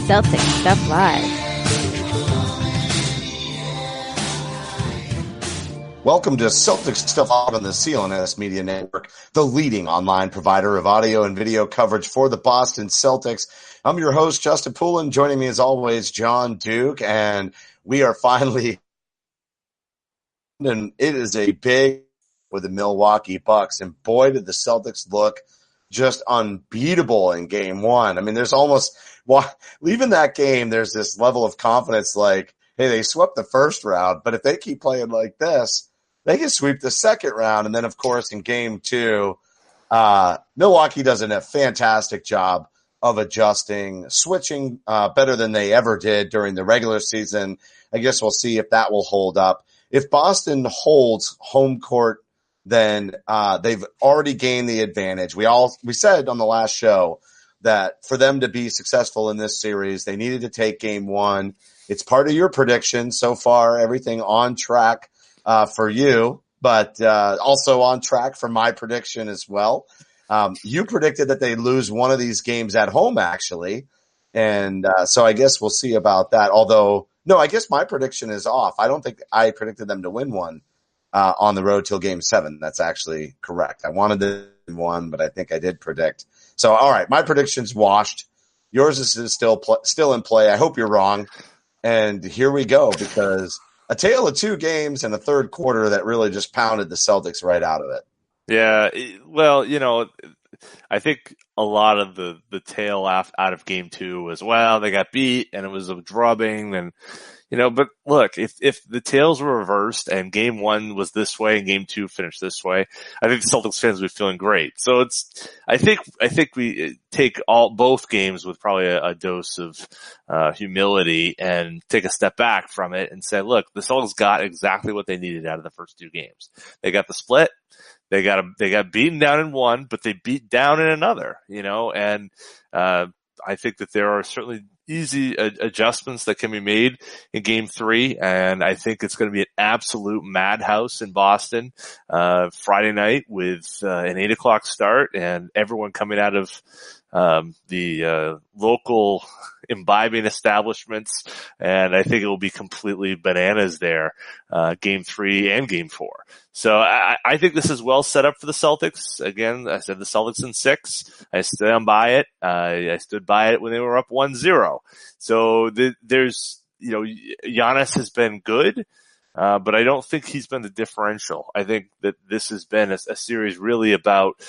Celtics Stuff Live. Welcome to Celtics Stuff Live on the CLNS Media Network, the leading online provider of audio and video coverage for the Boston Celtics. I'm your host, Justin Poulin. Joining me as always, John Duke, and we are finally, and it is a big with the Milwaukee Bucks, and boy, did the Celtics look just unbeatable in game one. I mean, there's almost, leaving that game, there's this level of confidence like, hey, they swept the first round, but if they keep playing like this, they can sweep the second round. And then, of course, in game two, Milwaukee does a fantastic job of adjusting, switching better than they ever did during the regular season. I guess we'll see if that will hold up. If Boston holds home court, then they've already gained the advantage. We said on the last show that for them to be successful in this series, they needed to take game one. It's part of your prediction so far, everything on track for you, but also on track for my prediction as well. You predicted that they lose one of these games at home, actually, and so I guess we'll see about that. Although, no, I guess my prediction is off. I don't think I predicted them to win one on the road till game 7. That's actually correct. I wanted to win one, but I think I did predict. So, all right, my prediction's washed. Yours is still in play. I hope you're wrong. And here we go, because a tale of two games and a third quarter that really just pounded the Celtics right out of it. Yeah, well, I think a lot of the tail out of game two was, well, they got beat and it was a drubbing, and but look, if the tails were reversed and game one was this way and game two finished this way, I think the Celtics fans would be feeling great. So I think we take both games with probably a dose of humility and take a step back from it and say, look, the Celtics got exactly what they needed out of the first two games. They got the split. They got beaten down in one, but they beat down in another, and I think that there are certainly easy adjustments that can be made in game three. And I think it's going to be an absolute madhouse in Boston, Friday night with an 8:00 start and everyone coming out of the local imbibing establishments, and I think it will be completely bananas there, game 3 and game 4. So I think this is well set up for the Celtics. Again, I said the Celtics in 6. I stand by it. I stood by it when they were up 1-0. So there's, Giannis has been good. But I don't think he's been the differential. I think that this has been a series really about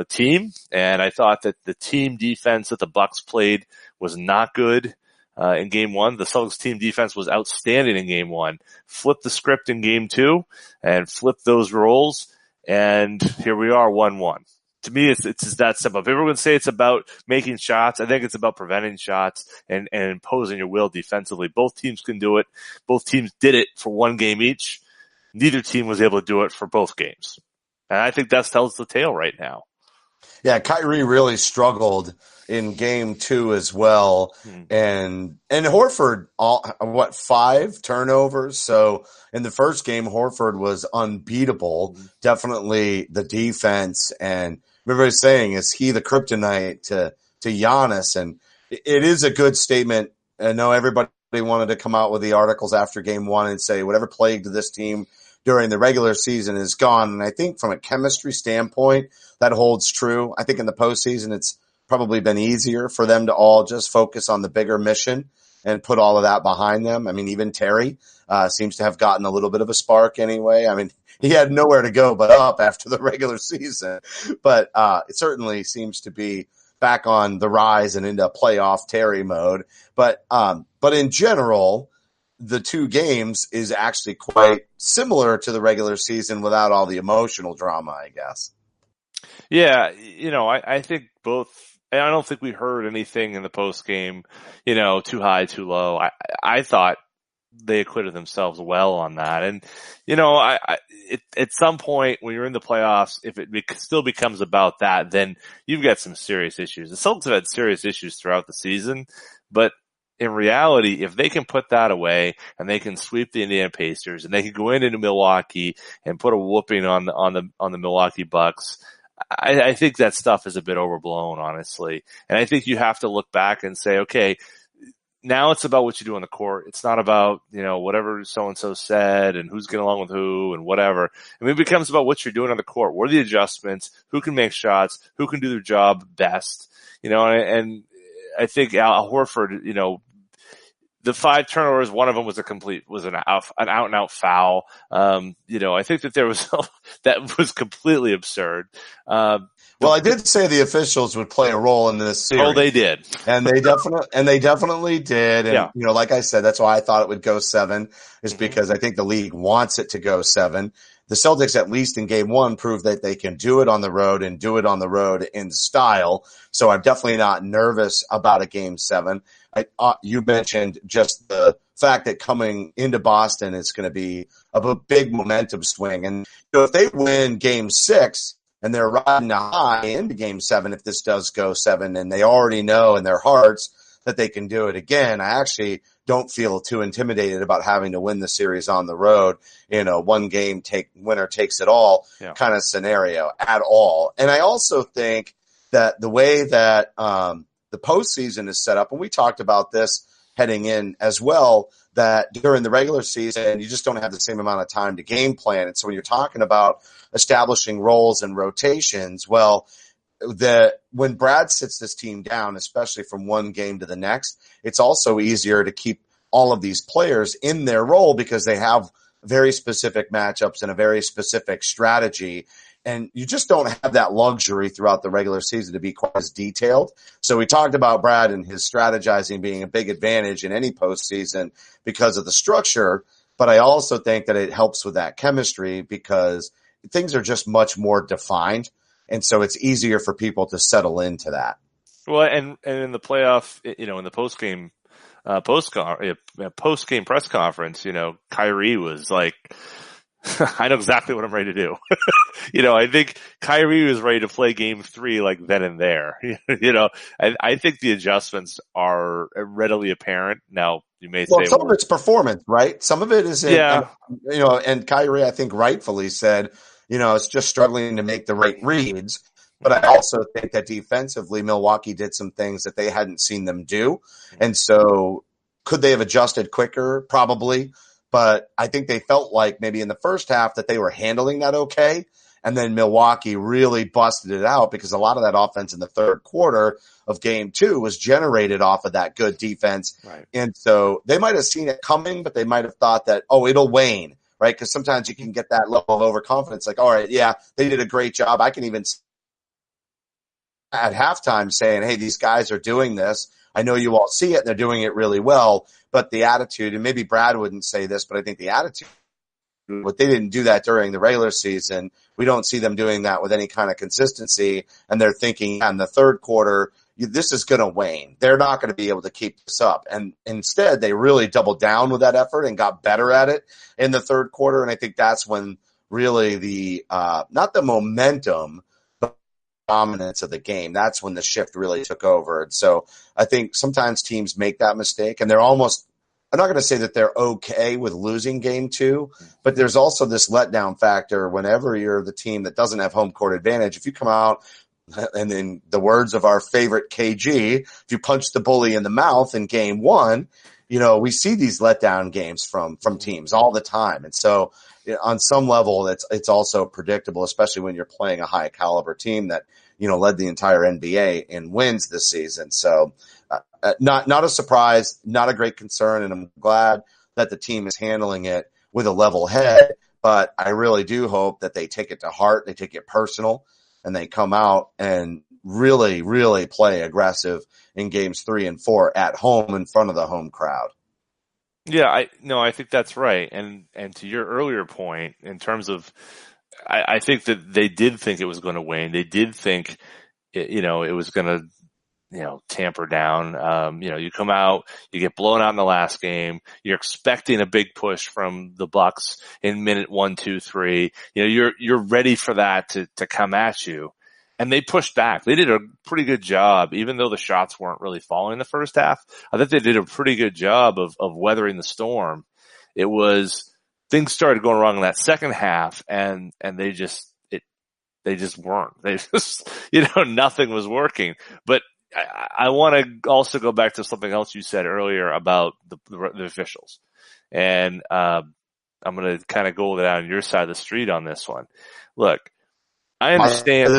team, and I thought that the team defense that the Bucks played was not good in game one. The Celtics team defense was outstanding in game one. Flipped the script in game two and flipped those roles, and here we are 1-1. To me, it's just that simple. If everyone say it's about making shots, I think it's about preventing shots and imposing your will defensively. Both teams can do it. Both teams did it for one game each. Neither team was able to do it for both games. And I think that tells the tale right now. Yeah, Kyrie really struggled in game 2 as well. And Horford, 5 turnovers. So in the first game, Horford was unbeatable. Definitely the defense, and everybody's saying, is he the kryptonite to Giannis? And it is a good statement. I know everybody wanted to come out with the articles after game 1 and say whatever plagued this team during the regular season is gone. And I think from a chemistry standpoint, that holds true. I think in the postseason, it's probably been easier for them to all just focus on the bigger mission and put all of that behind them. I mean, even Terry seems to have gotten a little bit of a spark anyway. I mean, he had nowhere to go but up after the regular season, but it certainly seems to be back on the rise and into playoff Terry mode. But in general, the two games is actually quite similar to the regular season without all the emotional drama, I guess. Yeah, I think both. I don't think we heard anything in the post game, too high, too low. I thought they acquitted themselves well on that. And, at some point when you're in the playoffs, if it still becomes about that, then you've got some serious issues. The Celtics have had serious issues throughout the season, but in reality, if they can put that away and they can sweep the Indiana Pacers and they can go into Milwaukee and put a whooping on the Milwaukee Bucks, I think that stuff is a bit overblown, honestly. And I think you have to look back and say, okay, now it's about what you do on the court. It's not about, whatever so-and-so said and who's getting along with who and whatever. I mean, it becomes about what you're doing on the court. What are the adjustments? Who can make shots? Who can do their job best? And I think Al Horford, the 5 turnovers, one of them was an out and out foul. I think that there was, that was completely absurd. Well, I did say the officials would play a role in this series. Oh, they did. And they definitely did. And, like I said, that's why I thought it would go 7, is because I think the league wants it to go 7. The Celtics, at least in game 1, proved that they can do it on the road and do it on the road in style. So I'm definitely not nervous about a game 7. You mentioned just the fact that coming into Boston is going to be a big momentum swing. And if they win game 6, and they're riding a high into game 7, if this does go 7, and they already know in their hearts that they can do it again, I actually don't feel too intimidated about having to win the series on the road in a one game winner takes it all kind of scenario at all. And I also think that the way that the postseason is set up, and we talked about this heading in as well, that during the regular season, you just don't have the same amount of time to game plan. And so when you're talking about establishing roles and rotations, well, when Brad sits this team down, especially from one game to the next, it's also easier to keep all of these players in their role because they have very specific matchups and a very specific strategy. And you just don't have that luxury throughout the regular season to be quite as detailed. So we talked about Brad and his strategizing being a big advantage in any postseason because of the structure. But I also think that it helps with that chemistry because things are just much more defined. And so it's easier for people to settle into that. Well, and in the playoff, in the post-game press conference, Kyrie was like, I know exactly what I'm ready to do. I think Kyrie was ready to play game 3 like then and there. I think the adjustments are readily apparent. Now, you may say, some of it's performance, right? Some of it is, and Kyrie, I think rightfully said, it's just struggling to make the right reads. But I also think that defensively, Milwaukee did some things that they hadn't seen them do. And so could they have adjusted quicker? Probably. But I think they felt like maybe in the first half that they were handling that okay. And then Milwaukee really busted it out because a lot of that offense in the third quarter of game 2 was generated off of that good defense. Right. And so they might have seen it coming, but they might have thought that, it'll wane, right? Because sometimes you can get that level of overconfidence. Like, all right, yeah, they did a great job. I can even at halftime saying, hey, these guys are doing this. I know you all see it. And they're doing it really well. But the attitude, and maybe Brad wouldn't say this, but I think the attitude, but they didn't do that during the regular season. We don't see them doing that with any kind of consistency. And they're thinking in the third quarter, this is going to wane. They're not going to be able to keep this up. And instead, they really doubled down with that effort and got better at it in the third quarter. And I think that's when really the, not the momentum, but dominance of the game, that's when the shift really took over. And so I think sometimes teams make that mistake and they're almost, I'm not going to say that they're okay with losing game 2, but there's also this letdown factor whenever you're the team that doesn't have home court advantage. If you come out and in the words of our favorite KG, if you punch the bully in the mouth in game 1, we see these letdown games from teams all the time. And so on some level, it's also predictable, especially when you're playing a high caliber team that, led the entire NBA in wins this season. So not a surprise, not a great concern. And I'm glad that the team is handling it with a level head, but I really do hope that they take it to heart. They take it personal and they come out and really, really play aggressive in games 3 and 4 at home in front of the home crowd. Yeah, I think that's right. And to your earlier point, in terms of, I think that they did think it was going to wane. They did think, it was going to, tamper down. You come out, you get blown out in the last game. You're expecting a big push from the Bucks in minute 1, 2, 3. You're ready for that to come at you. And they pushed back. They did a pretty good job, even though the shots weren't really falling in the first half. I think they did a pretty good job of weathering the storm. It was, things started going wrong in that second half and they just weren't. They just, nothing was working. But I want to also go back to something else you said earlier about the officials. And I'm going to kind of go down your side of the street on this one. Look, I understand.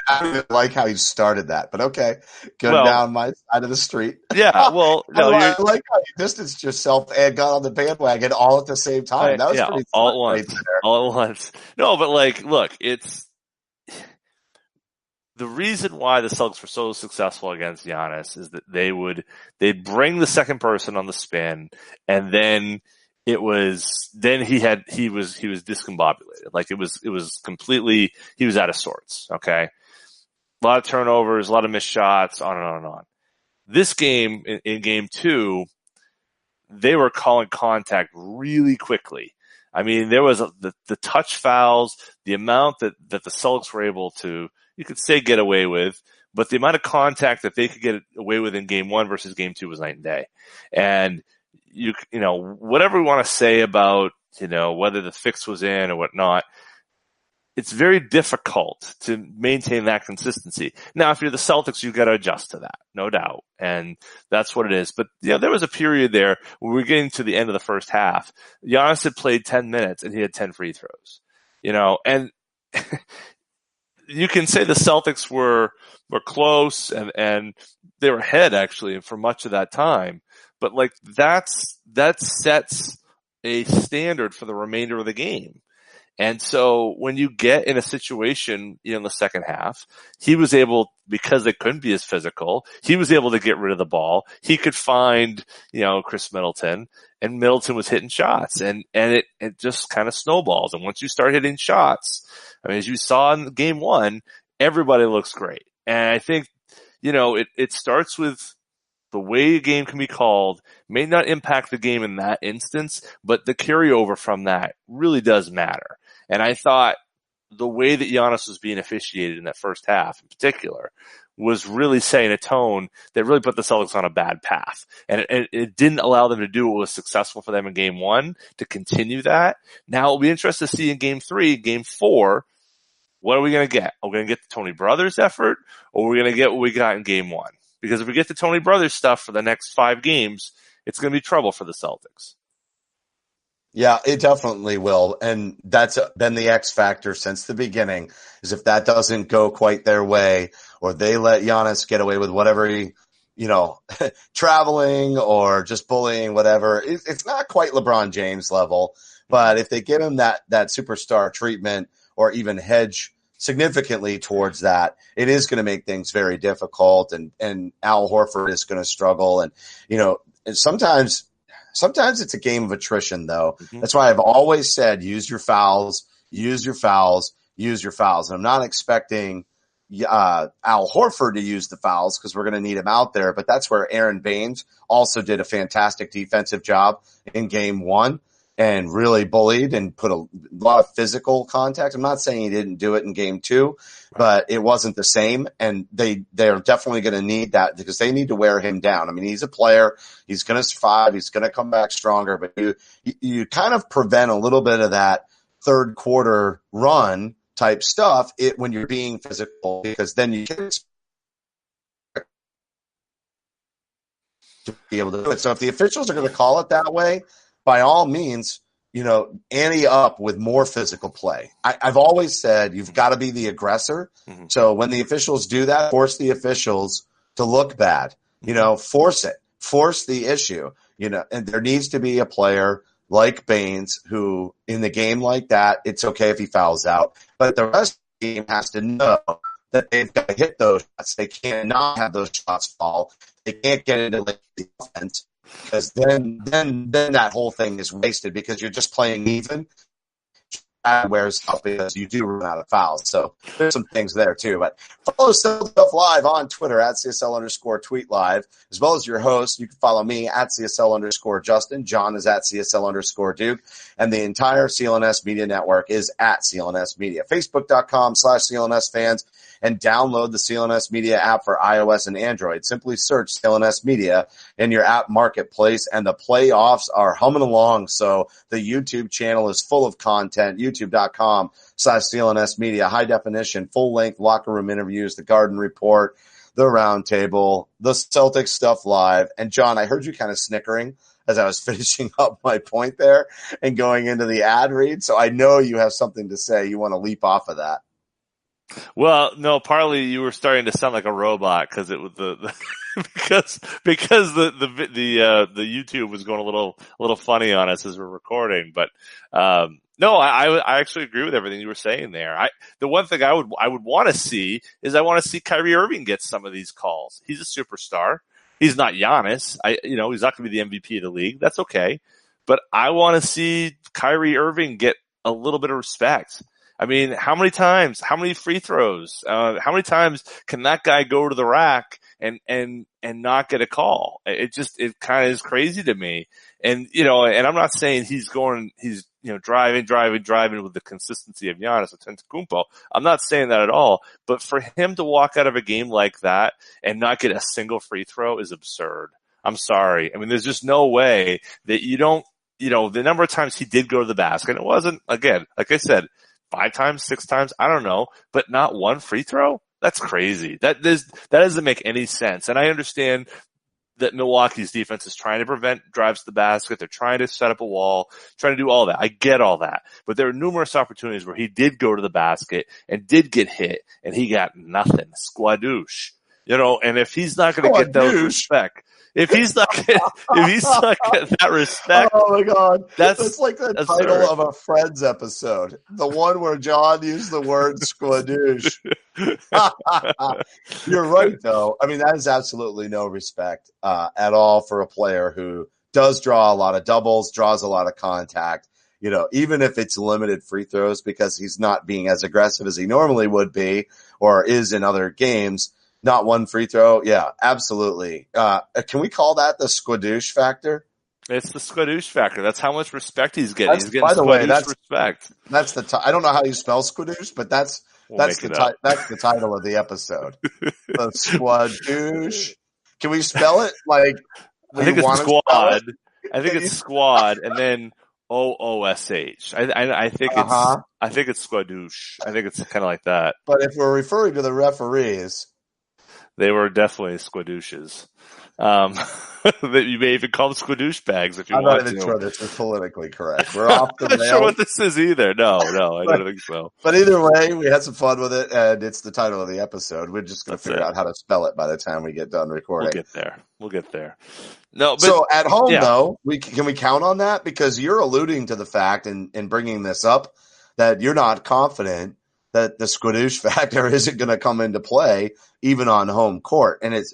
I don't even like how you started that, but okay. Go down my side of the street. Yeah, well, no, I like how you distanced yourself and got on the bandwagon all at the same time. That was pretty all at once. All at once. No, but like, look, it's the reason why the Celtics were so successful against Giannis is that they'd bring the second person on the spin, and then he was discombobulated. Like it was completely, he was out of sorts. Okay. A lot of turnovers, a lot of missed shots, on and on and on. This game, in game 2, they were calling contact really quickly. I mean, there was the touch fouls, the amount that the Celtics were able to, you could say, get away with, but the amount of contact that they could get away with in game 1 versus game 2 was night and day. And you know, whatever we want to say about, you know, whether the fix was in or whatnot, it's very difficult to maintain that consistency. Now, if you're the Celtics, you've got to adjust to that, no doubt. And that's what it is. But, you know, there was a period there where we were getting to the end of the first half. Giannis had played 10 minutes and he had 10 free throws, you know, and you can say the Celtics were close and they were ahead actually for much of that time. But like that sets a standard for the remainder of the game. And so when you get in a situation, you know, in the second half, he was able, because they couldn't be as physical, he was able to get rid of the ball. He could find, you know, Chris Middleton, and Middleton was hitting shots, and it just kind of snowballs. And once you start hitting shots, I mean, as you saw in game 1, everybody looks great. And I think, you know, it starts with the way a game can be called may not impact the game in that instance, but the carryover from that really does matter. And I thought the way that Giannis was being officiated in that first half in particular was really setting a tone that really put the Celtics on a bad path. And it didn't allow them to do what was successful for them in game 1 to continue that. Now it'll be interesting to see in game 3, game 4, what are we going to get? Are we going to get the Tony Brothers effort, or are we going to get what we got in game 1? Because if we get the Tony Brothers stuff for the next 5 games, it's going to be trouble for the Celtics. Yeah, it definitely will. And that's been the X factor since the beginning, is if that doesn't go quite their way, or they let Giannis get away with whatever he, you know, traveling or just bullying, whatever. It's not quite LeBron James level, but if they give him that superstar treatment or even hedge significantly towards that, it is going to make things very difficult. And Al Horford is going to struggle. And, you know, and sometimes it's a game of attrition, though. Mm-hmm. That's why I've always said, use your fouls. And I'm not expecting Al Horford to use the fouls because we're going to need him out there. But that's where Aaron Baines also did a fantastic defensive job in game 1 and really bullied and put a lot of physical contact. I'm not saying he didn't do it in game 2, but it wasn't the same. And they're definitely going to need that because they need to wear him down. I mean, he's a player. He's going to survive. He's going to come back stronger, but you kind of prevent a little bit of that third quarter run type stuff when you're being physical, because then you can be able to do it. So if the officials are going to call it that way, by all means, you know, ante up with more physical play. I've always said you've got to be the aggressor. Mm-hmm. So when the officials do that, force the officials to look bad. You know, force it. Force the issue. You know, and there needs to be a player like Baines who, in the game like that, it's okay if he fouls out. But the rest of the team has to know that they've got to hit those shots. They cannot have those shots fall. They can't get into the offense. Because then that whole thing is wasted because you're just playing even. That wears off because you do run out of fouls. So there's some things there too. But follow Stuff Live on Twitter at CSL_tweet live, as well as your host. You can follow me at CSL_Justin. John is at CSL_Duke. And the entire CLNS Media Network is at CLNS Media. Facebook.com/CLNS fans. And download the CLNS Media app for iOS and Android. Simply search CLNS Media in your app marketplace, and the playoffs are humming along. So the YouTube channel is full of content. YouTube.com/CLNS Media, high definition, full length locker room interviews, the Garden Report, the roundtable, the Celtics stuff live. And John, I heard you kind of snickering as I was finishing up my point there and going into the ad read. So I know you have something to say. You want to leap off of that. Well, no, partly you were starting to sound like a robot because it was because the YouTube was going a little funny on us as we're recording. But no, I actually agree with everything you were saying there. The one thing I would want to see is I want to see Kyrie Irving get some of these calls. He's a superstar. He's not Giannis. He's not going to be the MVP of the league. That's okay. But I want to see Kyrie Irving get a little bit of respect. I mean, how many times, how many free throws, how many times can that guy go to the rack and not get a call? It kind of is crazy to me. And, and I'm not saying he's driving with the consistency of Giannis Antetokounmpo. I'm not saying that at all. But for him to walk out of a game like that and not get a single free throw is absurd. I'm sorry. I mean, there's just no way that you don't, the number of times he did go to the basket, and it wasn't, again, like I said, 5 times, 6 times, I don't know, but not one free throw? That's crazy. That doesn't make any sense. And I understand that Milwaukee's defense is trying to prevent drives to the basket. They're trying to set up a wall, trying to do all that. I get all that. But there are numerous opportunities where he did go to the basket and did get hit, and he got nothing. Squadoosh. And if he's not going to get those respect, if he's not getting that respect, oh my God, that's like the absurd. title of a Friends episode, the one where John used the word squadoosh. You're right, though. I mean, that is absolutely no respect at all for a player who does draw a lot of doubles, draws a lot of contact. Even if it's limited free throws because he's not being as aggressive as he normally would be or is in other games. Not one free throw. Yeah, absolutely. Can we call that the Squadoosh Factor? It's the Squadoosh Factor. That's how much respect he's getting. He's getting by the way, that's respect. That's I don't know how you spell Squadoosh, but that's the title of the episode. The Squadoosh. Can we spell it like? I think it's squad. I think it's squad, and then OOSH. I think it's Squadoosh. I think it's kind of like that. But if we're referring to the referees, they were definitely squadooshes. That you may even call them squadoosh bags if you want to. I'm not even sure this is politically correct. We're off the I'm not sure what this is either. No, I don't think so. But either way, we had some fun with it, and it's the title of the episode. We're just going to figure out how to spell it by the time we get done recording. We'll get there. No, but, so at home, though, can we count on that? Because you're alluding to the fact in bringing this up that you're not confident that the Squadoosh Factor isn't going to come into play even on home court. And it's,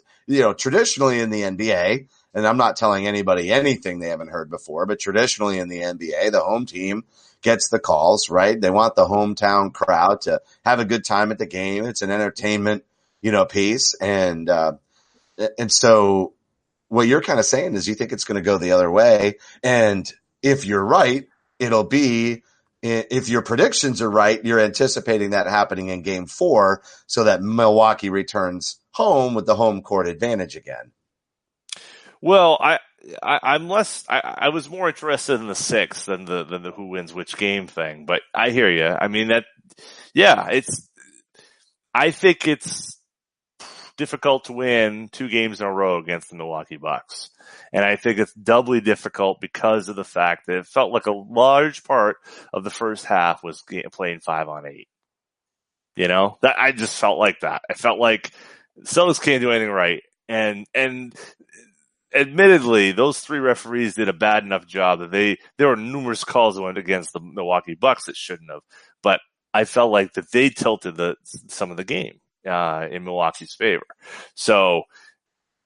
traditionally in the NBA, and I'm not telling anybody anything they haven't heard before, but traditionally in the NBA, the home team gets the calls, right? They want the hometown crowd to have a good time at the game. It's an entertainment, piece. And so what you're kind of saying is you think it's going to go the other way. And if you're right, it'll be, if your predictions are right, you're anticipating that happening in game 4 so that Milwaukee returns home with the home court advantage again. Well, I'm less. I was more interested in the 6 than the who wins which game thing. But I hear you. I mean I think it's difficult to win 2 games in a row against the Milwaukee Bucks. And I think it's doubly difficult because of the fact that it felt like a large part of the first half was playing 5-on-8. That I just felt like that. I felt like Celtics can't do anything right. And admittedly, those 3 referees did a bad enough job that there were numerous calls that went against the Milwaukee Bucks that shouldn't have. But I felt like that they tilted some of the game in Milwaukee's favor. So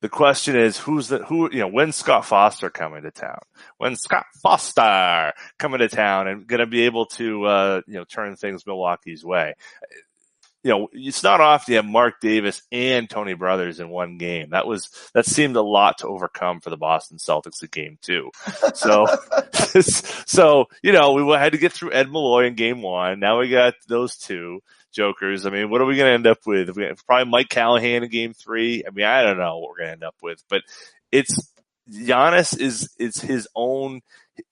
the question is, when's Scott Foster coming to town? When's Scott Foster coming to town and going to be able to, turn things Milwaukee's way? It's not often you have Mark Davis and Tony Brothers in one game. That seemed a lot to overcome for the Boston Celtics in game 2. So, we had to get through Ed Malloy in game 1. Now we got those 2 jokers. I mean, what are we going to end up with? Probably Mike Callahan in game 3. I mean, I don't know what we're going to end up with, but it's Giannis is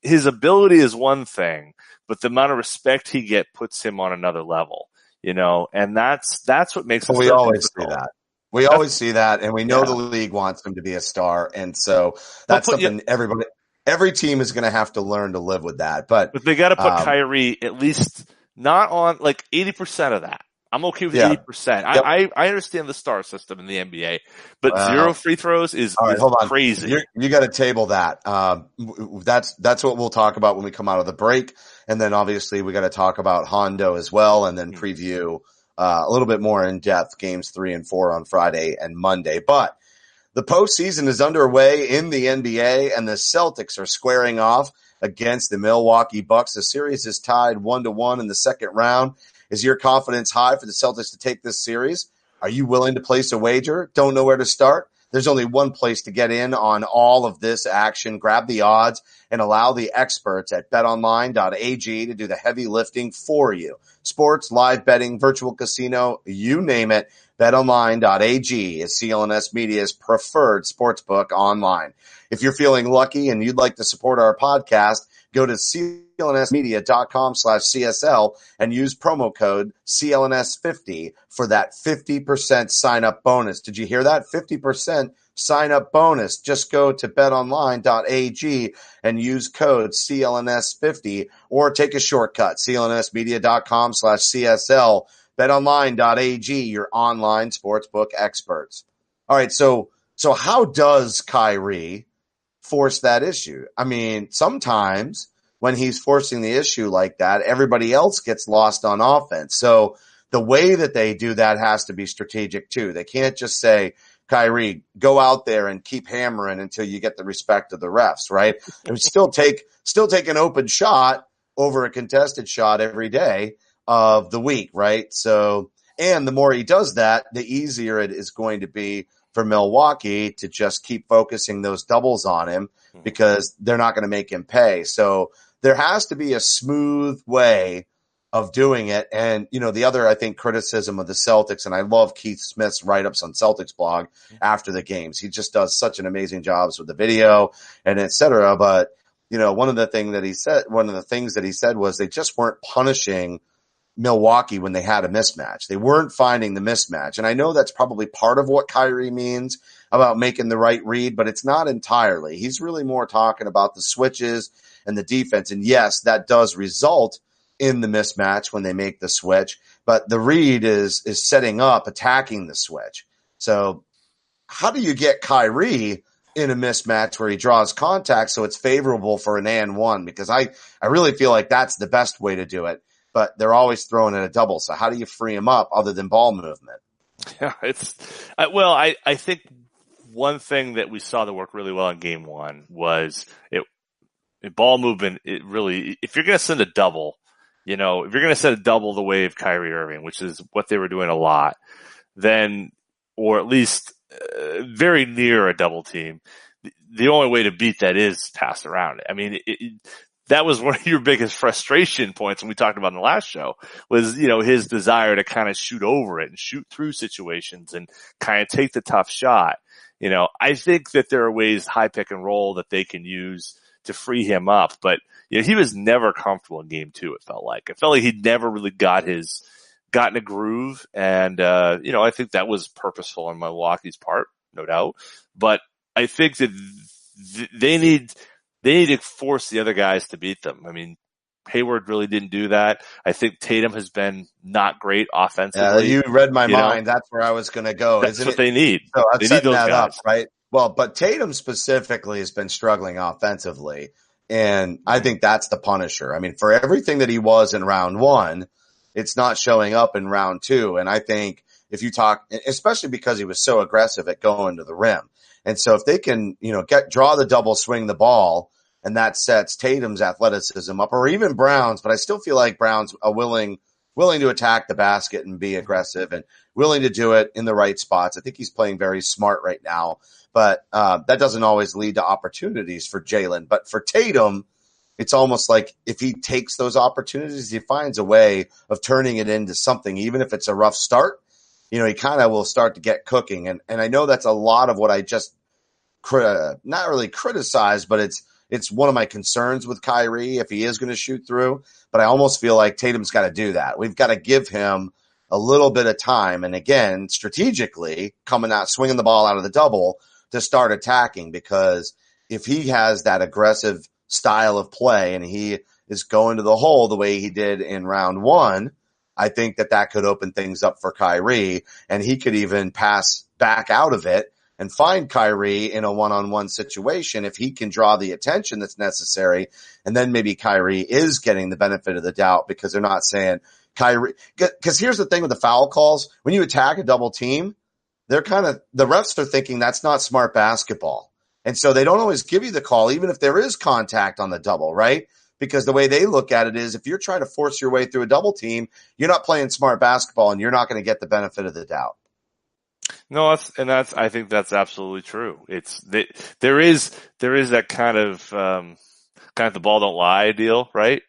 his ability is one thing, but the amount of respect he puts him on another level. And that's what makes it we always say that. We always see that, and we know Yeah. the league wants him to be a star, and so But that's something every team is going to have to learn to live with that. But they got to put Kyrie at least not on like 80% of that. I'm okay with 80%. Yep. I understand the star system in the NBA, but 0 free throws is hold on. crazy. You got to table that. That's what we'll talk about when we come out of the break, and then obviously we got to talk about Hondo as well, and then preview a little bit more in depth games 3 and 4 on Friday and Monday. But the postseason is underway in the NBA, and the Celtics are squaring off against the Milwaukee Bucks. The series is tied 1-1 in the second round. Is your confidence high for the Celtics to take this series? Are you willing to place a wager? Don't know where to start? There's only one place to get in on all of this action. Grab the odds and allow the experts at betonline.ag to do the heavy lifting for you. Sports, live betting, virtual casino, you name it. BetOnline.ag is CLNS Media's preferred sportsbook online. If you're feeling lucky and you'd like to support our podcast, go to clnsmedia.com/CSL and use promo code CLNS50 for that 50% sign-up bonus. Did you hear that? 50% sign-up bonus. Just go to betonline.ag and use code CLNS50 or take a shortcut, clnsmedia.com/CSL. BetOnline.ag, your online sportsbook experts. All right, so how does Kyrie force that issue? I mean, sometimes when he's forcing the issue like that, everybody else gets lost on offense. So the way that they do that has to be strategic too. They can't just say, Kyrie, go out there and keep hammering until you get the respect of the refs, right? And still take an open shot over a contested shot every day of the week, right? So, and the more he does that, the easier it is going to be for Milwaukee to just keep focusing those doubles on him because they're not going to make him pay. So there has to be a smooth way of doing it. And, you know, the other, I think, criticism of the Celtics, and I love Keith Smith's write-ups on Celtics blog after the games. He just does such an amazing job with the video and et cetera. But, you know, one of the things that he said was they just weren't punishing Milwaukee when they had a mismatch. They weren't finding the mismatch. And I know that's probably part of what Kyrie means about making the right read, but it's not entirely. He's really more talking about the switches and the defense. And yes, that does result in the mismatch when they make the switch, but the read is setting up, attacking the switch. So how do you get Kyrie in a mismatch where he draws contact so it's favorable for an and one? Because I really feel like that's the best way to do it. But they're always throwing in a double. So how do you free him up other than ball movement? Yeah, I think one thing that we saw that worked really well in game one was ball movement. It really, if you're going to send a double, you know, if you're going to send a double the way of Kyrie Irving, which is what they were doing a lot, then, or at least very near a double team, the only way to beat that is pass around it. I mean, that was one of your biggest frustration points when we talked about in the last show was, you know, his desire to kind of shoot over it and shoot through situations and kind of take the tough shot. You know, I think that there are ways high pick and roll that they can use to free him up, but you know, he was never comfortable in game two. It felt like he'd never really got in a groove. And, you know, I think that was purposeful on Milwaukee's part, no doubt, but I think that they need to force the other guys to beat them. I mean, Hayward really didn't do that. I think Tatum has been not great offensively. You read my mind. That's where I was going to go. That's what they need. So I'm they setting need those that guys. up, right? Well, but Tatum specifically has been struggling offensively. And I think that's the punisher. I mean, for everything that he was in round one, it's not showing up in round two. And I think if you talk, especially because he was so aggressive at going to the rim. And so if they can, you know, draw the double, swing the ball, and that sets Tatum's athleticism up, or even Brown's, but I still feel like Brown's willing to attack the basket and be aggressive and willing to do it in the right spots. I think he's playing very smart right now, but that doesn't always lead to opportunities for Jalen. But for Tatum, it's almost like if he takes those opportunities, he finds a way of turning it into something, even if it's a rough start. You know, he kind of will start to get cooking. And I know that's a lot of what I just not really criticize, but it's one of my concerns with Kyrie if he is going to shoot through. But I almost feel like Tatum's got to do that. We've got to give him a little bit of time. And again, strategically coming out, swinging the ball out of the double to start attacking, because if he has that aggressive style of play and he is going to the hole the way he did in round one, I think that could open things up for Kyrie, and he could even pass back out of it and find Kyrie in a one-on-one situation if he can draw the attention that's necessary. And then maybe Kyrie is getting the benefit of the doubt because they're not saying Kyrie. Because here's the thing with the foul calls. When you attack a double team, the refs are thinking that's not smart basketball. And so they don't always give you the call, even if there is contact on the double, right? Because the way they look at it is if you're trying to force your way through a double team, you're not playing smart basketball and you're not going to get the benefit of the doubt. No, I think that's absolutely true. There is that kind of the ball don't lie deal, right?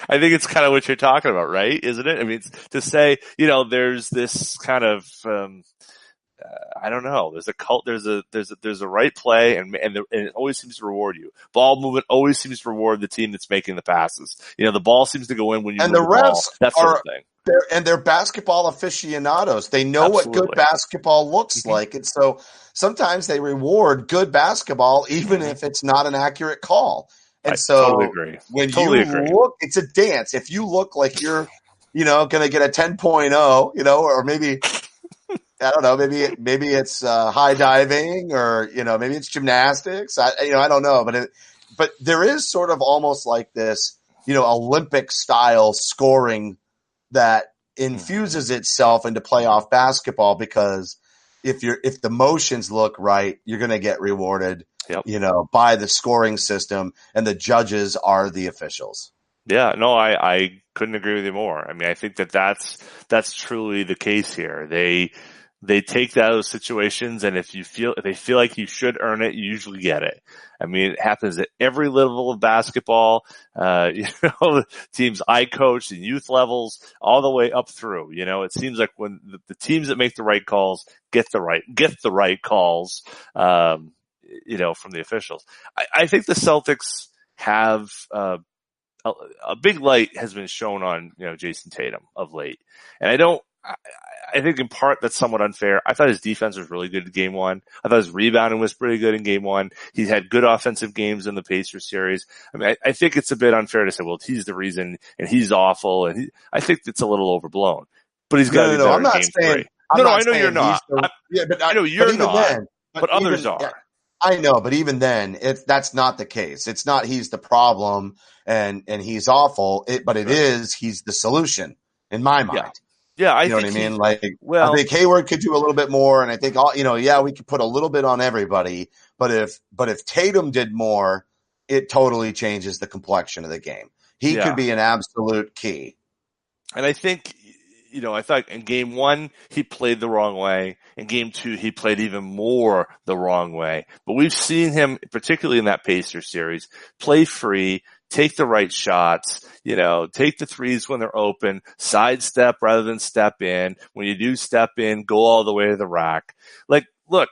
I think it's kind of what you're talking about, right? Isn't it? I mean, it's to say, there's this kind of, I don't know. There's a right play and it always seems to reward you. Ball movement always seems to reward the team that's making the passes. The ball seems to go in when you move the ball. That sort of thing. They're basketball aficionados. They know what good basketball looks like. And so sometimes they reward good basketball, even if it's not an accurate call. And I totally agree. When look, it's a dance. If you look like you're, going to get a 10.0, or maybe, I don't know, maybe it's high diving or, maybe it's gymnastics. I don't know, but there is sort of almost like this, Olympic style scoring that infuses itself into playoff basketball, because if the motions look right, you're going to get rewarded, by the scoring system, and the judges are the officials. Yeah, no, I couldn't agree with you more. I mean, I think that's truly the case here. They take those situations, and if they feel like you should earn it, you usually get it. I mean, it happens at every level of basketball. Teams I coach and youth levels all the way up through. It seems like when the teams that make the right calls get the right calls, from the officials. I think the Celtics have, a big light has been shown on, Jason Tatum of late. And I think in part that's somewhat unfair. I thought his defense was really good in game one. I thought his rebounding was pretty good in game one. He's had good offensive games in the Pacers series. I mean, I think it's a bit unfair to say, well, he's the reason and he's awful. And I think it's a a little overblown, but he's got to be better in game three. I know you're not. I know you're not, but others are. I know, but even then, that's not the case. It's not he's the problem and he's awful, but he's the solution in my mind. Yeah, I think what I mean? I think Hayward could do a little bit more, and I think we could put a little bit on everybody, but if Tatum did more, it totally changes the complexion of the game. He could be an absolute key. And I think, I thought in game one, he played the wrong way. In game two, he played even more the wrong way. But we've seen him, particularly in that Pacers series, play free, take the right shots, take the threes when they're open, sidestep rather than step in. When you do step in, go all the way to the rack. Look,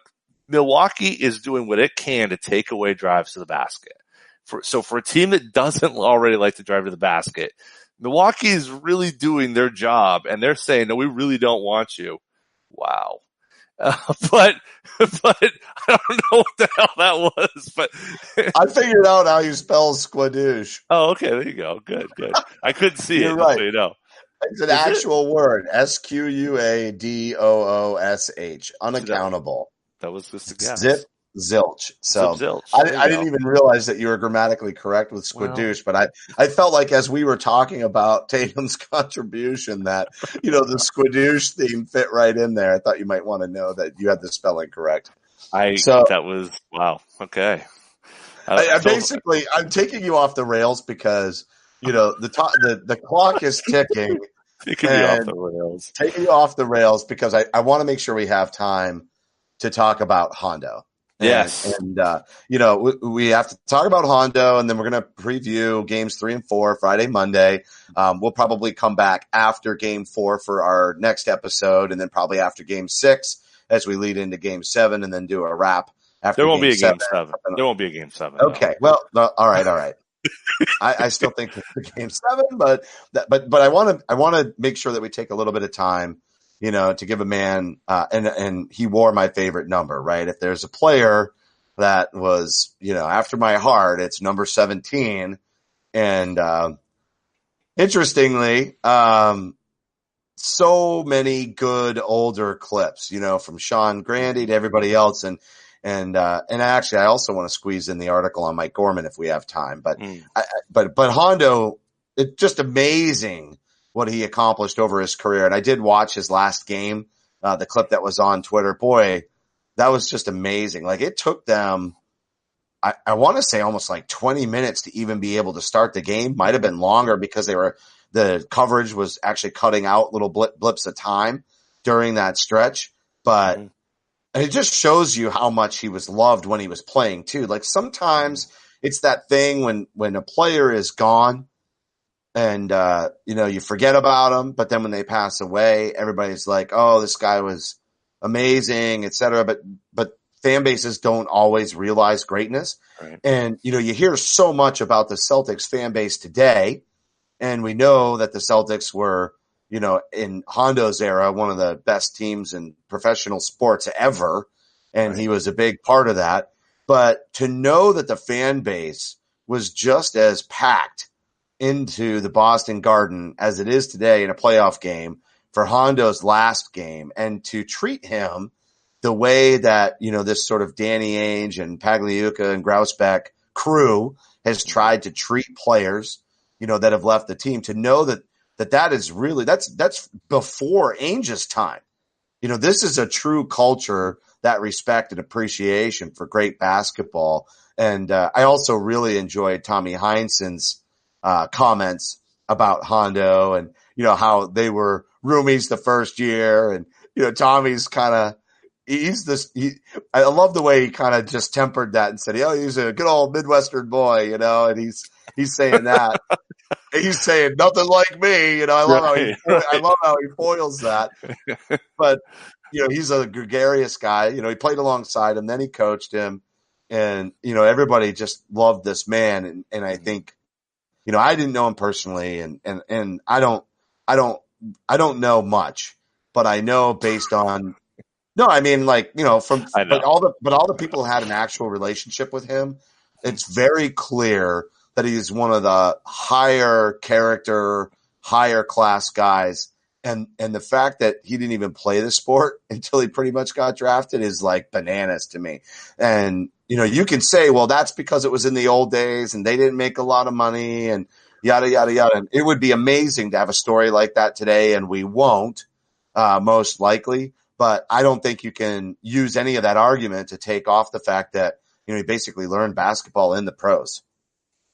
Milwaukee is doing what it can to take away drives to the basket. So for a team that doesn't already like to drive to the basket, Milwaukee is really doing their job, and they're saying, no, we really don't want you. Wow. But I don't know what the hell that was, but I figured out how you spell Squadoosh. Oh, okay. There you go. Good. I couldn't see You're it. Right. So It's an actual word. Squadoosh. Unaccountable. That was just a guess. Zilch. So Zilch. I didn't even realize that you were grammatically correct with Squadoosh, but I felt like as we were talking about Tatum's contribution that, the Squadoosh theme fit right in there. I thought you might want to know that you had the spelling correct. That was, wow. Okay. I'm taking you off the rails because, the clock is ticking. Taking you off the rails. Taking you off the rails because I want to make sure we have time to talk about Hondo. Yes. And we have to talk about Hondo, and then we're going to preview games 3 and 4 Friday, Monday. We'll probably come back after game 4 for our next episode, and then probably after game 6 as we lead into game 7, and then do a wrap after There won't be a game game 7. There won't be a game 7. Okay. No. Well, all right. I still think it's Game 7, but I want to make sure that we take a little bit of time, to give a man, and he wore my favorite number, right? If there's a player that was, after my heart, it's number 17. And, interestingly, so many good older clips, from Sean Grandy to everybody else. And actually, I also want to squeeze in the article on Mike Gorman if we have time. But but Hondo, it's just amazing what he accomplished over his career. And I did watch his last game, the clip that was on Twitter. Boy, that was just amazing. Like, it took them, I want to say almost like 20 minutes to even be able to start the game. Might have been longer because the coverage was actually cutting out little blips of time during that stretch. But and it just shows you how much he was loved when he was playing too. Like, sometimes it's that thing when a player is gone and, you forget about them, but then when they pass away, everybody's like, oh, this guy was amazing, et cetera. But fan bases don't always realize greatness. Right. And, you hear so much about the Celtics fan base today. And we know that the Celtics were, in Hondo's era, one of the best teams in professional sports ever. And he was a big part of that. But to know that the fan base was just as packed into the Boston Garden as it is today in a playoff game for Hondo's last game, and to treat him the way that, this sort of Danny Ainge and Pagliuca and Grousbeck crew has tried to treat players, that have left the team, to know that is really, that's before Ainge's time. This is a true culture, that respect and appreciation for great basketball. And I also really enjoyed Tommy Heinsohn's comments about Hondo and, how they were roomies the first year. And, Tommy's kind of, I love the way he kind of just tempered that and said, he's a good old Midwestern boy, and he's saying that. He's saying nothing like me, I love how he foils that. But, he's a gregarious guy. He played alongside him, then he coached him, and, everybody just loved this man. And I think, I didn't know him personally, and I don't know much, but I know based on, no, I mean, like, but all the people who had an actual relationship with him, it's very clear that he's one of the higher character, higher class guys. And the fact that he didn't even play the sport until he pretty much got drafted is like bananas to me. And, you can say, well, that's because it was in the old days and they didn't make a lot of money and yada, yada, yada. And it would be amazing to have a story like that today, and we won't, most likely. But I don't think you can use any of that argument to take off the fact that, he basically learned basketball in the pros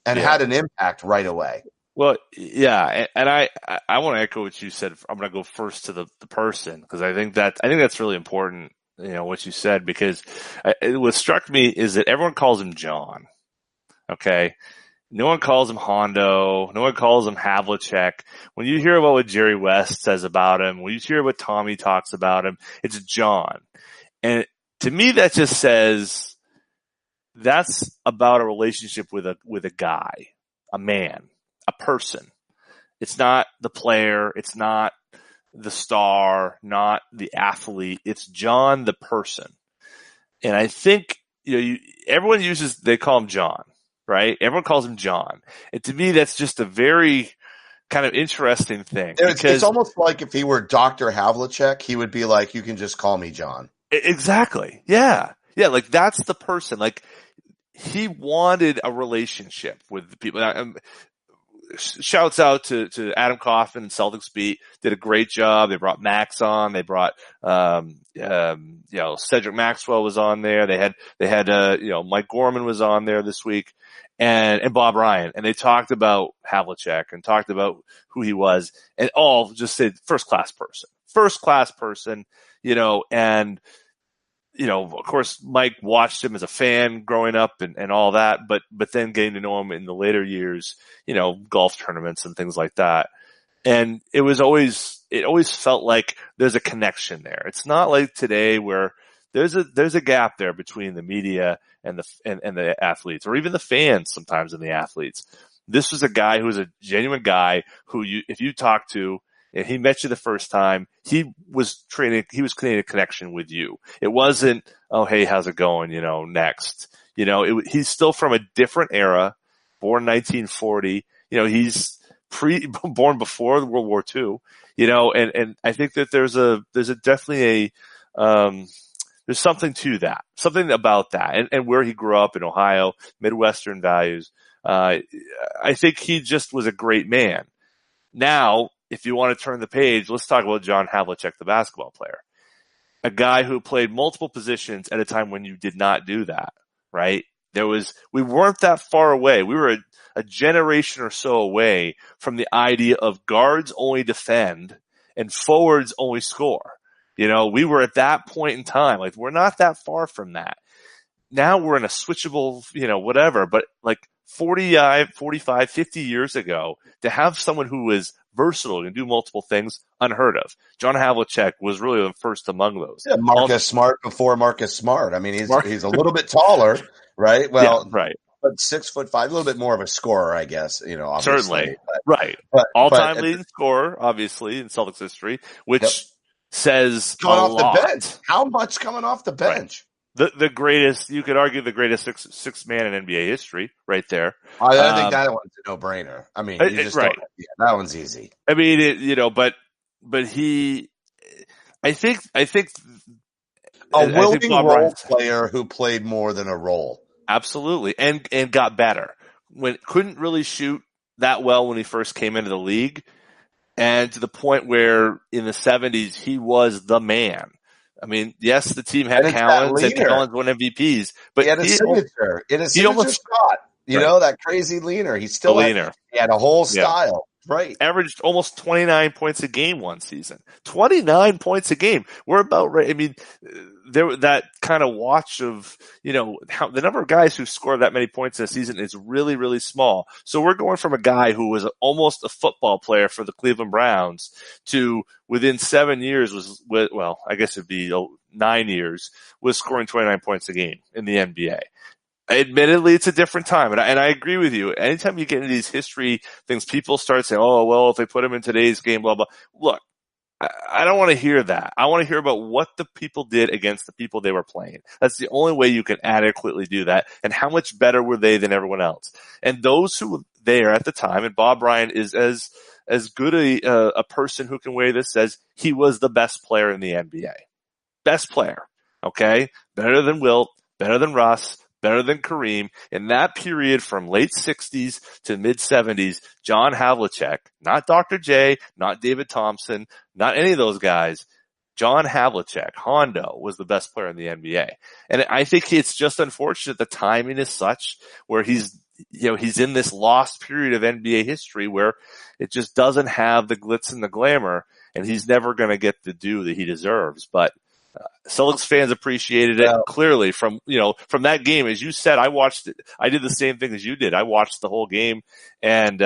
and had an impact right away. Well, yeah. And I want to echo what you said. I'm going to go first to the person, because I think that's really important, what you said, because what struck me is that everyone calls him John. Okay. No one calls him Hondo. No one calls him Havlicek. When you hear about what Jerry West says about him, when you hear what Tommy talks about him, it's John. And to me, that just says that's about a relationship with a guy, a man, a person. It's not the player. It's not the star, not the athlete. It's John, the person. And I think, everyone they call him John. Right? Everyone calls him John. And to me, that's just a very kind of interesting thing. It's almost like if he were Dr. Havlicek, he would be like, you can just call me John. Exactly. Yeah. Yeah. Like, that's the person. Like, he wanted a relationship with the people. Shouts out to Adam Kaufman and Celtics Beat, did a great job. They brought Max on. They brought, Cedric Maxwell was on there. They had Mike Gorman was on there this week, and Bob Ryan. And they talked about Havlicek and talked about who he was, and all just said first class person, and, of course, Mike watched him as a fan growing up and all that, but then getting to know him in the later years, golf tournaments and things like that. And it always felt like there's a connection there. It's not like today where there's a gap there between the media and the athletes, or even the fans sometimes and the athletes. This was a guy who was a genuine guy who if you talk to, and he met you the first time, he was creating a connection with you. It wasn't, oh, hey, how's it going? Next. He's still from a different era, born 1940. He's born before World War II, and I think that there's definitely there's something to that, something about that, and where he grew up in Ohio, Midwestern values. I think he just was a great man. Now, if you want to turn the page, let's talk about John Havlicek, the basketball player. A guy who played multiple positions at a time when you did not do that, right? We weren't that far away. We were a generation or so away from the idea of guards only defend and forwards only score. We were at that point in time. Like, we're not that far from that. Now we're in a switchable, whatever, but like 45, 50 years ago, to have someone who is versatile and do multiple things, unheard of. John Havlicek was really the first among those. Yeah, Marcus Smart before Marcus Smart. I mean, he's a little bit taller, right? Well, yeah, right. But 6'5", a little bit more of a scorer, I guess. Obviously. Certainly, right. All-time leading scorer, obviously, in Celtics history, which says coming a off lot. The bench. How much coming off the bench? Right. The greatest, you could argue, the greatest six man in NBA history, right there. I think that one's a no-brainer. I mean, you just right. That one's easy. I mean, but he, I think a willing role player who played more than a role. Absolutely, and got better. Couldn't really shoot that well when he first came into the league, and to the point where in the 70s he was the man. I mean, yes, the team had Cowens and Cowens won MVPs, but he had a signature. In a signature shot. That crazy leaner. He still he had a whole style. Right. Averaged almost 29 points a game one season. 29 points a game. We're about right. I mean, that kind of watch of, how the number of guys who score that many points in a season is really, really small. So we're going from a guy who was almost a football player for the Cleveland Browns to within 7 years I guess it'd be 9 years, was scoring 29 points a game in the NBA. Admittedly, it's a different time, and I agree with you. Anytime you get into these history things, people start saying, "Oh, well, if they put him in today's game, blah blah." Look, I don't want to hear that. I want to hear about what the people did against the people they were playing. That's the only way you can adequately do that, and how much better were they than everyone else. And those who were there at the time, and Bob Bryant is as good a person who can weigh this as he was the best player in the NBA, best player. Okay, better than Wilt, better than Russ. Better than Kareem. In that period from late 60s to mid 70s, John Havlicek, not Dr. J, not David Thompson, not any of those guys, John Havlicek, Hondo, was the best player in the NBA. And I think it's just unfortunate the timing is such where he's in this lost period of NBA history where it just doesn't have the glitz and the glamour, and he's never going to get the due that he deserves. But Celtics fans appreciated it clearly from that game. As you said, I watched it. I did the same thing as you did. I watched the whole game, and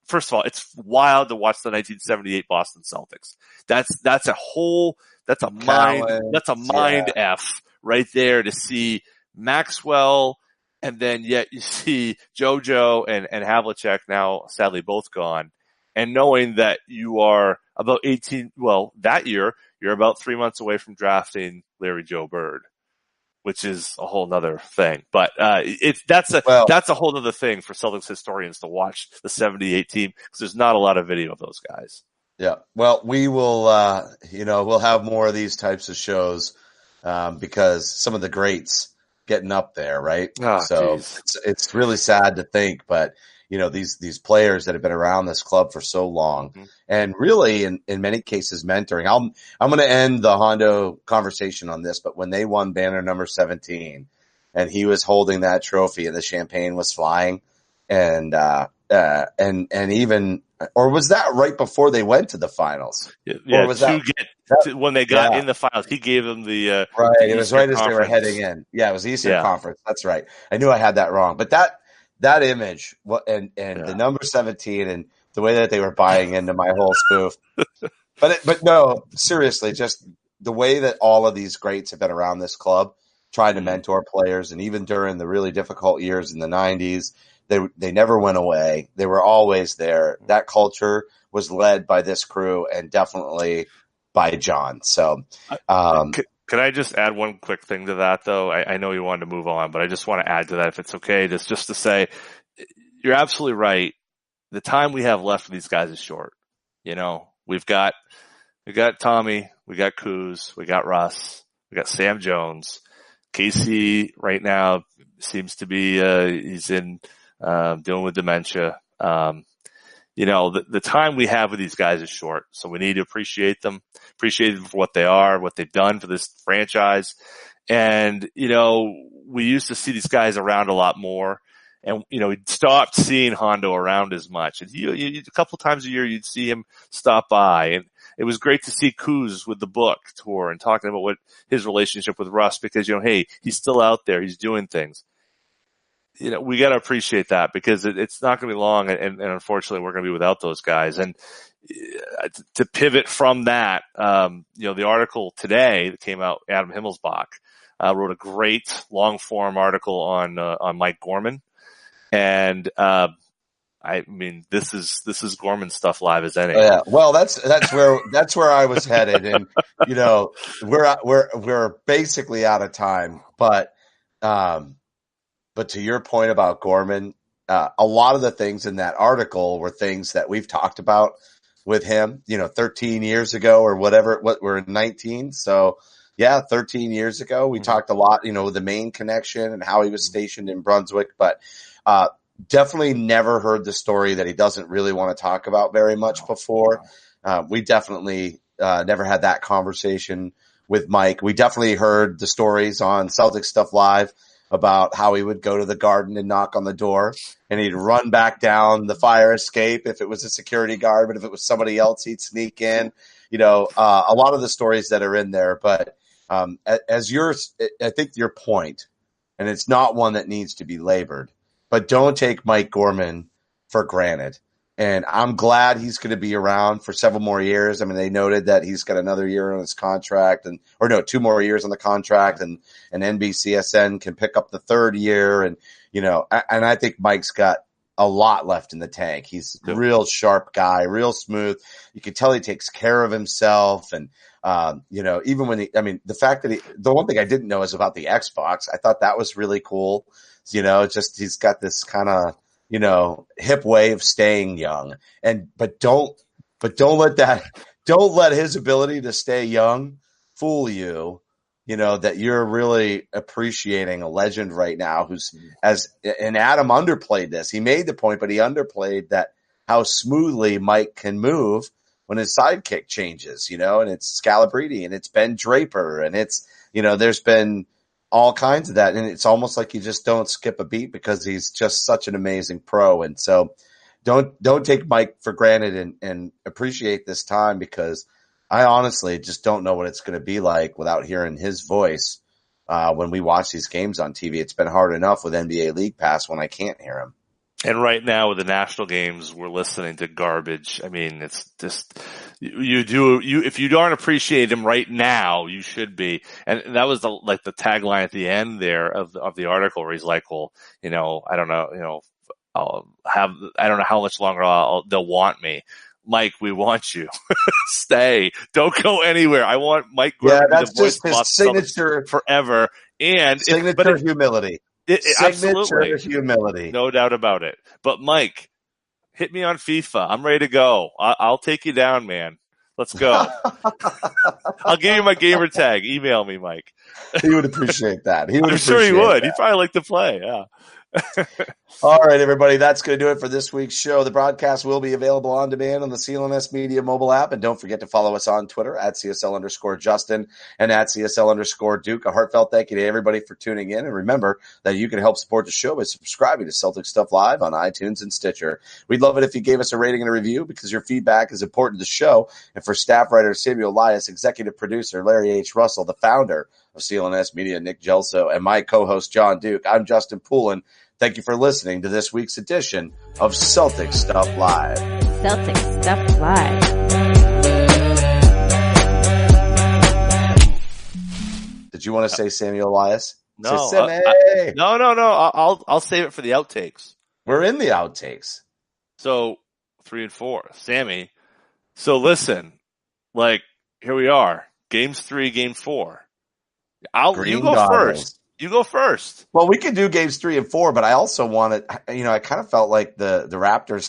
first of all, it's wild to watch the 1978 Boston Celtics. That's a mind F right there to see Maxwell, and then yet you see JoJo and Havlicek, now sadly both gone, and knowing that you are about 18. Well, that year. You're about 3 months away from drafting Larry Joe Bird, which is a whole nother thing. But that's a whole other thing for Celtics historians to watch the 78 team, because there's not a lot of video of those guys. Yeah. Well, we will, we'll have more of these types of shows because some of the greats getting up there, right? Oh, so it's really sad to think, but these players that have been around this club for so long, and really in many cases mentoring. I'm going to end the Hondo conversation on this, but when they won banner number 17 and he was holding that trophy and the champagne was flying, and even, or was that right before they went to the finals? Yeah, or was when they got in the finals, he gave them the right. It was right as they were heading in. Yeah, it was the Eastern Conference. That's right. I knew I had that wrong, but that image and the number 17 and the way that they were buying into my whole spoof. But no, seriously, just the way that all of these greats have been around this club, trying to mentor players, and even during the really difficult years in the 90s, They never went away. They were always there. That culture was led by this crew and definitely by Jon. So, can I just add one quick thing to that, though? I know you wanted to move on, but I just want to add to that, if it's okay, just to say, you're absolutely right. The time we have left for these guys is short. You know, we got Tommy, we got Kuz, we got Russ, we got Sam Jones. Casey right now seems to be, he's in, dealing with dementia. You know, the time we have with these guys is short, so we need to appreciate them for what they are, what they've done for this franchise. And, you know, we used to see these guys around a lot more. And, you know, we stopped seeing Hondo around as much. And a couple times a year, you'd see him stop by. And it was great to see Kuz with the book tour and talking about what his relationship with Russ, because, you know, hey, he's still out there. He's doing things. You know, we got to appreciate that, because it's not going to be long. And unfortunately, we're going to be without those guys. And to pivot from that, you know, the article today that came out, Adam Himmelsbach wrote a great long form article on Mike Gorman. And, I mean, this is Gorman stuff live as any. Yeah. Well, that's where I was headed. And, you know, we're basically out of time, but to your point about Gorman, a lot of the things in that article were things that we've talked about with him, you know, 13 years ago or whatever, we're 19. So yeah, 13 years ago, we talked a lot, you know, the Maine connection and how he was stationed in Brunswick, but, definitely never heard the story that he doesn't really want to talk about very much before. We definitely, never had that conversation with Mike. We definitely heard the stories on Celtics Stuff Live about how he would go to the Garden and knock on the door, and he'd run back down the fire escape if it was a security guard, but if it was somebody else, he'd sneak in. You know, a lot of the stories that are in there, but as yours, I think your point, and it's not one that needs to be labored, but don't take Mike Gorman for granted. And I'm glad he's going to be around for several more years. I mean, they noted that he's got another year on his contract, 2 more years on the contract, and NBCSN can pick up the third year. And, you know, and I think Mike's got a lot left in the tank. He's a real sharp guy, real smooth. You can tell he takes care of himself. And, you know, even when the fact that the one thing I didn't know is about the Xbox. I thought that was really cool. You know, just he's got this kind of, you know, hip way of staying young. But don't let his ability to stay young fool you, you know, that you're really appreciating a legend right now and Adam underplayed this. He made the point, but he underplayed that how smoothly Mike can move when his sidekick changes, you know, and it's Scalabrine and it's Ben Draper and it's, you know, there's been all kinds of that. And it's almost like you just don't skip a beat because he's just such an amazing pro. And so don't take Mike for granted and appreciate this time, because I honestly just don't know what it's going to be like without hearing his voice. When we watch these games on TV, it's been hard enough with NBA League Pass when I can't hear him. And right now with the national games, we're listening to garbage. I mean, it's just, if you don't appreciate him right now, you should be. And that was the tagline at the end there of the article, where he's like, well, you know, I don't know, you know, I don't know how much longer they'll want me. Mike, we want you. Stay. Don't go anywhere. I want Mike Gorman to be the voice of his signature forever. And signature humility. Absolutely. Humility. No doubt about it. But Mike, hit me on FIFA. I'm ready to go. I'll take you down, man. Let's go. I'll give you my gamer tag. Email me, Mike. He would appreciate that. I'm sure he would. He'd probably like to play. Yeah. All right, everybody. That's going to do it for this week's show. The broadcast will be available on demand on the CLNS Media mobile app. And don't forget to follow us on Twitter at CSL_Justin and at CSL_Duke. A heartfelt thank you to everybody for tuning in. And remember that you can help support the show by subscribing to Celtics Stuff Live on iTunes and Stitcher. We'd love it if you gave us a rating and a review, because your feedback is important to the show. And for staff writer Samuel Elias, executive producer Larry H. Russell, the founder of CLNS Media, Nick Gelso, and my co-host John Duke, I'm Justin Poulin. Thank you for listening to this week's edition of Celtics Stuff Live. Celtics Stuff Live. Did you want to say Samuel Elias? No, say no. I'll save it for the outtakes. We're in the outtakes. So 3 and 4, Sammy. So listen, like here we are, games 3, game 4. You go first. You go first. Well, we could do games 3 and 4, but I also wanted, I kind of felt like the Raptors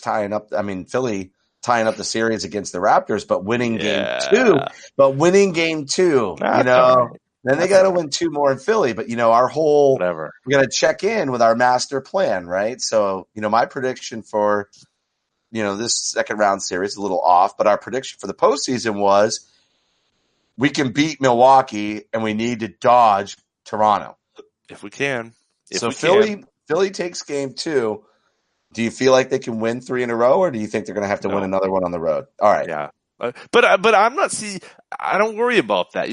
Philly tying up the series against the Raptors, but winning game 2. But winning game 2, right. Then they got to win 2 more in Philly. But our whole we're going to check in with our master plan, right? So my prediction for this second round series is a little off, but our prediction for the postseason was we can beat Milwaukee and we need to dodge Toronto. If we can. Philly takes game 2. Do you feel like they can win 3 in a row, or do you think they're going to have to win another one on the road? All right. Yeah. But I'm not I don't worry about that.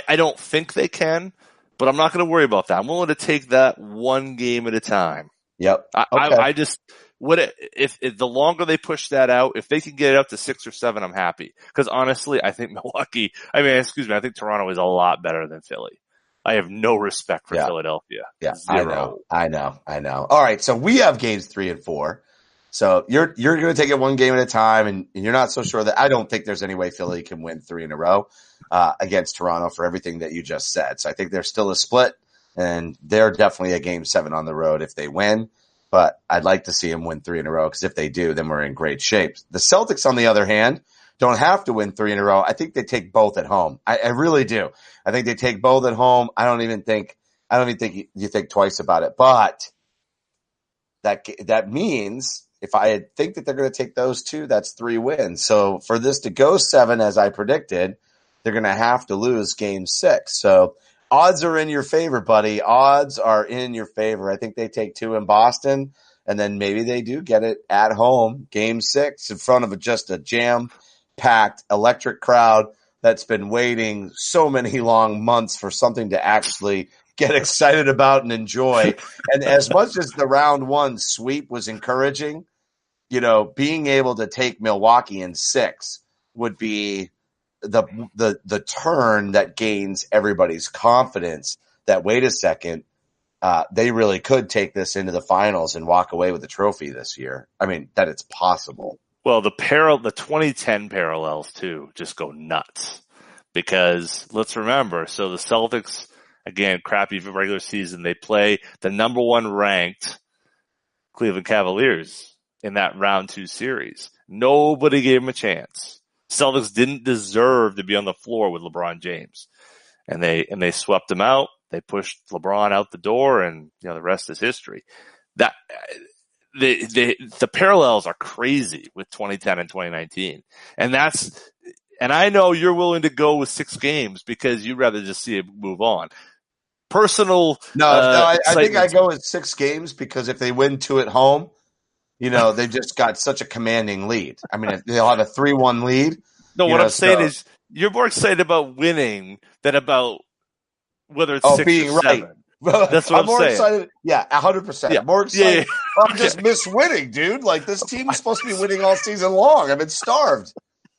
I don't think they can, but I'm not going to worry about that. I'm willing to take that one game at a time. Yep. I just if the longer they push that out, if they can get it up to 6 or 7, I'm happy. Because honestly, I think I think Toronto is a lot better than Philly. I have no respect for Philadelphia. Yeah, Zero. I know. All right, so we have games 3 and 4. So you're going to take it one game at a time, and you're not so sure that I don't think there's any way Philly can win 3 in a row against Toronto for everything that you just said. So I think there's still a split, and they're definitely a game 7 on the road if they win. But I'd like to see them win 3 in a row, because if they do, then we're in great shape. The Celtics, on the other hand, don't have to win 3 in a row. I think they take both at home. I really do. I think they take both at home. I don't even think you think twice about it. But that means if I think that they're going to take those 2, that's 3 wins. So for this to go 7, as I predicted, they're going to have to lose game 6. So odds are in your favor, buddy. Odds are in your favor. I think they take 2 in Boston, and then maybe they do get it at home, game 6, in front of just a jam-packed electric crowd that's been waiting so many long months for something to actually get excited about and enjoy. And as much as the round 1 sweep was encouraging, being able to take Milwaukee in 6 would be the turn that gains everybody's confidence that, wait a second, they really could take this into the finals and walk away with the trophy this year. I mean, that it's possible. Well, the 2010 parallels too just go nuts, because let's remember, so the Celtics, again, crappy regular season, they play the number 1 ranked Cleveland Cavaliers in that round 2 series. Nobody gave them a chance. Celtics didn't deserve to be on the floor with LeBron James, and they swept them out. They pushed LeBron out the door, and the rest is history. That the parallels are crazy with 2010 and 2019. And I know you're willing to go with 6 games because you'd rather just see it move on. I think I go with 6 games because if they win 2 at home, they've just got such a commanding lead. I mean, they'll have a 3-1 lead. No, what I'm saying is you're more excited about winning than about whether it's 6 being or 7. Right. That's what I'm more saying. Excited. Yeah, 100%. Yeah. More excited. Yeah. I'm just miss winning, dude. Like, this team is supposed to be winning all season long. I've been starved.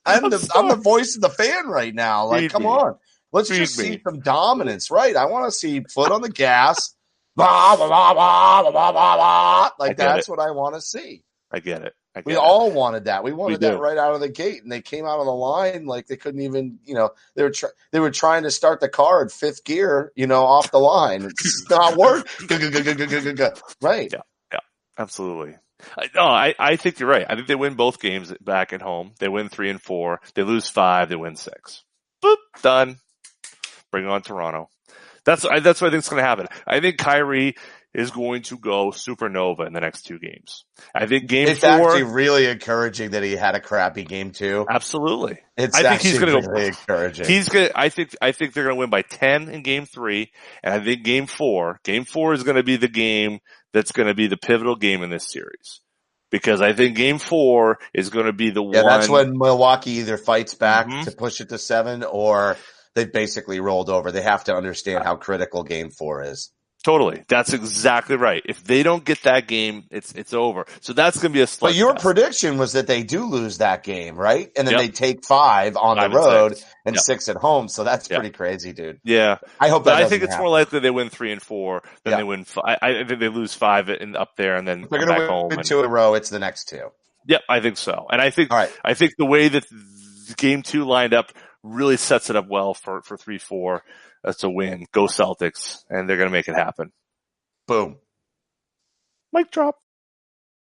I'm the voice of the fan right now. Like, come on. Let's just see some dominance, right? I want to see foot on the gas. Blah, blah, blah, blah, blah, blah, blah. Like, that's what I want to see. I get it. We all wanted that. We wanted that right out of the gate, and they came out of the line like they couldn't even. They were trying to start the car at 5th gear, off the line. It's not working. Right? Yeah, absolutely. I think you're right. I think they win both games back at home. They win 3 and 4. They lose 5. They win 6. Boop, done. Bring on Toronto. That's what I think is going to happen. I think Kyrie is going to go supernova in the next 2 games. I think game 4. It's actually really encouraging that he had a crappy game 2. Absolutely. I think he's going to go encouraging. I think they're going to win by 10 in game 3, and I think game 4 is going to be the game that's going to be the pivotal game in this series. Because I think game 4 is going to be the one. Yeah, that's when Milwaukee either fights back to push it to 7, or they've basically rolled over. They have to understand how critical game 4 is. Totally. That's exactly right. If they don't get that game, it's over. So that's going to be a slugfest. But your prediction was that they do lose that game, right? And then Yep. they take 5 on 5 the road and 6. and 6 at home. So that's pretty crazy, dude. Yeah. I hope that But I think doesn't it's happen. more likely they win 3 and 4 than they win 5. I think they lose 5 up there and then They're come going back to home. win 2 in a row. It's the next 2. Yep, I think so. And I think the way that game 2 lined up really sets it up well for 3-4. That's a win. Go Celtics. And they're going to make it happen. Boom. Mic drop.